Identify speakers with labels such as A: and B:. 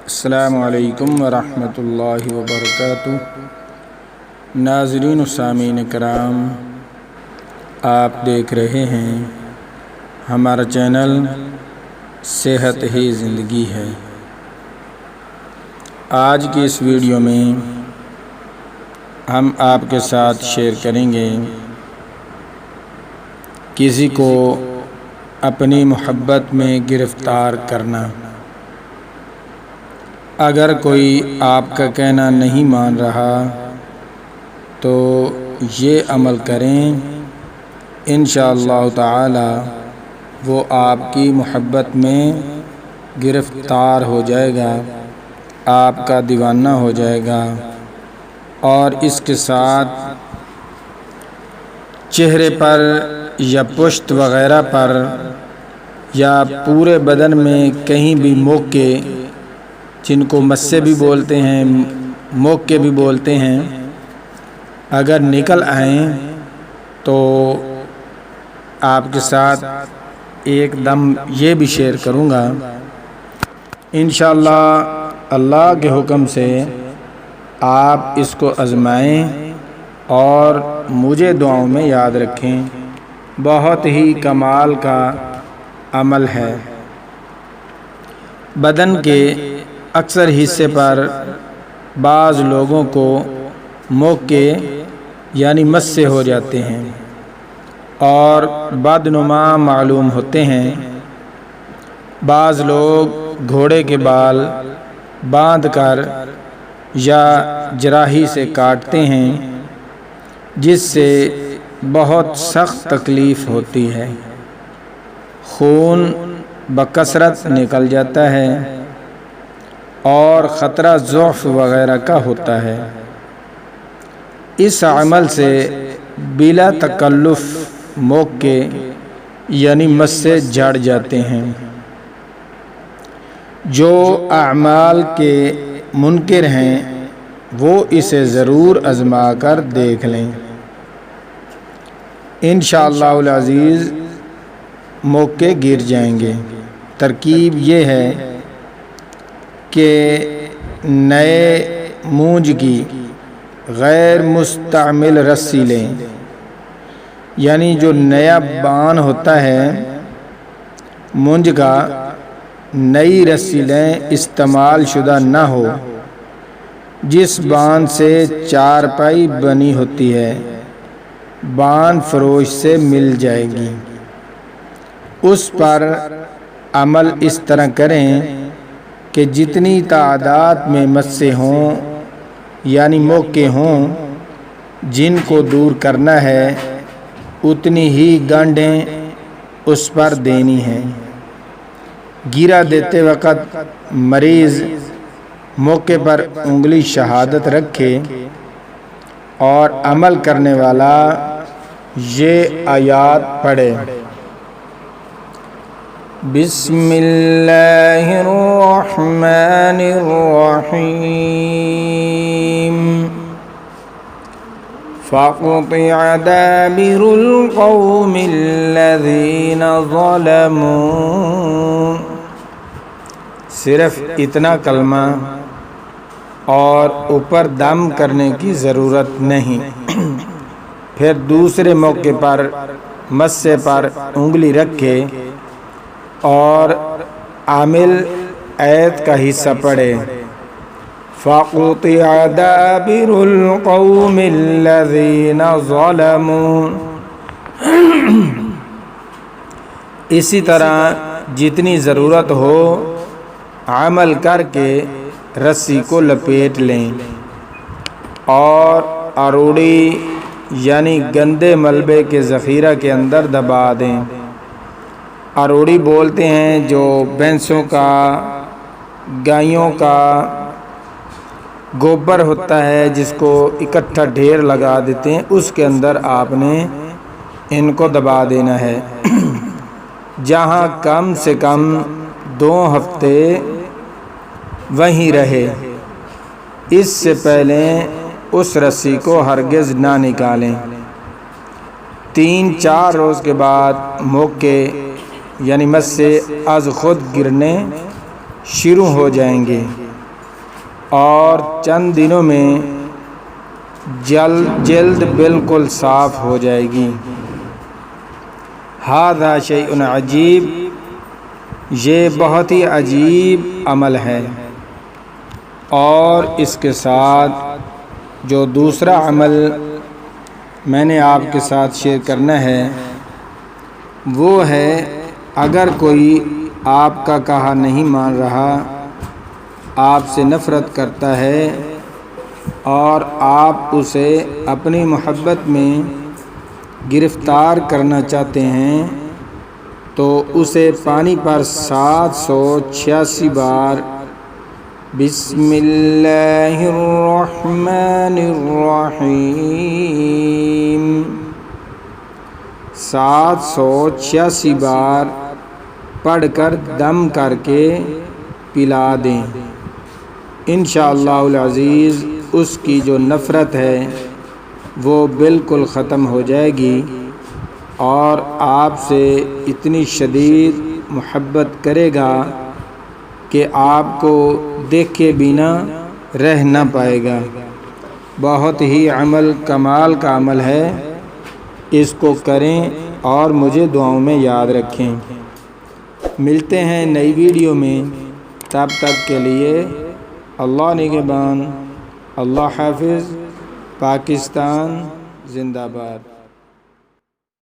A: السلام علیکم ورحمۃ اللہ وبرکاتہ۔ ناظرین و سامعین کرام، آپ دیکھ رہے ہیں ہمارا چینل صحت ہی زندگی ہے۔ آج کی اس ویڈیو میں ہم آپ کے ساتھ شیئر کریں گے کسی کو اپنی محبت میں گرفتار کرنا۔ اگر کوئی آپ کا کہنا نہیں مان رہا تو یہ عمل کریں، انشاءاللہ تعالی وہ آپ کی محبت میں گرفتار ہو جائے گا، آپ کا دیوانہ ہو جائے گا، اور اس کے ساتھ چہرے پر یا پشت وغیرہ پر یا پورے بدن میں کہیں بھی موقع، جن کو مسے بھی بولتے ہیں، موقع بھی بولتے ہیں، اگر نکل آئیں تو آپ کے ساتھ ایک دم یہ بھی شیئر کروں گا۔ انشاءاللہ اللہ کے حکم سے آپ اس کو آزمائیں اور مجھے دعاؤں میں یاد رکھیں۔ بہت ہی کمال کا عمل ہے۔ بدن کے اکثر حصے پر بعض لوگوں کو موقع یعنی مسے ہو جاتے ہیں اور بدنما معلوم ہوتے ہیں۔ بعض لوگ گھوڑے کے بال باندھ کر یا جراحی سے کاٹتے ہیں، جس سے بہت سخت تکلیف ہوتی ہے، خون بکثرت نکل جاتا ہے اور خطرہ ضعف وغیرہ کا ہوتا ہے۔ اس عمل سے بلا تکلف موقع یعنی مسے جھڑ جاتے ہیں۔ جو اعمال کے منکر ہیں وہ اسے ضرور آزما کر دیکھ لیں، انشاءاللہ العزیز موقع گر جائیں گے۔ ترکیب یہ ہے کہ نئے مونج کی غیر مستعمل رسی لیں، یعنی جو نیا بان ہوتا ہے مونج کا، نئی رسی لیں، استعمال شدہ نہ ہو۔ جس بان سے چارپائی بنی ہوتی ہے بان فروش سے مل جائے گی، اس پر عمل اس طرح کریں کہ جتنی تعداد میں مسے ہوں یعنی موقع ہوں جن کو دور کرنا ہے، اتنی ہی گانڈیں اس پر دینی ہیں۔ گیرا دیتے وقت مریض موقع پر انگلی شہادت رکھے اور عمل کرنے والا یہ آیات پڑھے: بسم اللہ الرحمن الرحیم، فَقُطِعَ دَابِرُ الْقَوْمِ الَّذِينَ ظَلَمُوا۔ صرف اتنا کلمہ اور اوپر دم کرنے کی ضرورت نہیں۔ پھر دوسرے موقع پر مسے پر انگلی رکھے اور عامل آیت کا حصہ پڑھے: فَقُطِعَ دَابِرُ الْقَوْمِ الَّذِينَ ظَلَمُوا۔ اسی طرح جتنی ضرورت ہو عمل کر کے رسی کو لپیٹ لیں اور اروڑی یعنی گندے ملبے کے ذخیرہ کے اندر دبا دیں۔ اروڑی بولتے ہیں جو بھینسوں کا، گائیوں کا گوبر ہوتا ہے، جس کو اکٹھا ڈھیر لگا دیتے ہیں، اس کے اندر آپ نے ان کو دبا دینا ہے، جہاں کم سے کم 2 ہفتے وہیں رہے۔ اس سے پہلے اس رسی کو ہرگز نہ نکالیں۔ 3-4 روز کے بعد موقع یعنی مسے از خود گرنے شروع ہو جائیں گے۔ اور چند دنوں میں جلد بالکل صاف ہو جائے گی۔ ھذا شیء عجیب، یہ بہت ہی عجیب عمل ہے۔ اور اس کے ساتھ جو دوسرا عمل میں نے آپ کے ساتھ شیئر کرنا ہے وہ ہے، اگر کوئی آپ کا کہا نہیں مان رہا، آپ سے نفرت کرتا ہے اور آپ اسے اپنی محبت میں گرفتار کرنا چاہتے ہیں، تو اسے پانی پر 786 بار بسم اللہ الرحمن الرحیم 786 بار پڑھ کر دم کر کے پلا دیں۔ انشاءاللہ العزیز اس کی جو نفرت ہے وہ بالکل ختم ہو جائے گی اور آپ سے اتنی شدید محبت کرے گا کہ آپ کو دیکھے بنا رہ نہ پائے گا۔ بہت ہی عمل کمال کا عمل ہے، اس کو کریں اور مجھے دعاؤں میں یاد رکھیں۔ ملتے ہیں نئی ویڈیو میں، تب تک کے لیے اللہ نگہبان، اللہ حافظ، پاکستان زندہ باد۔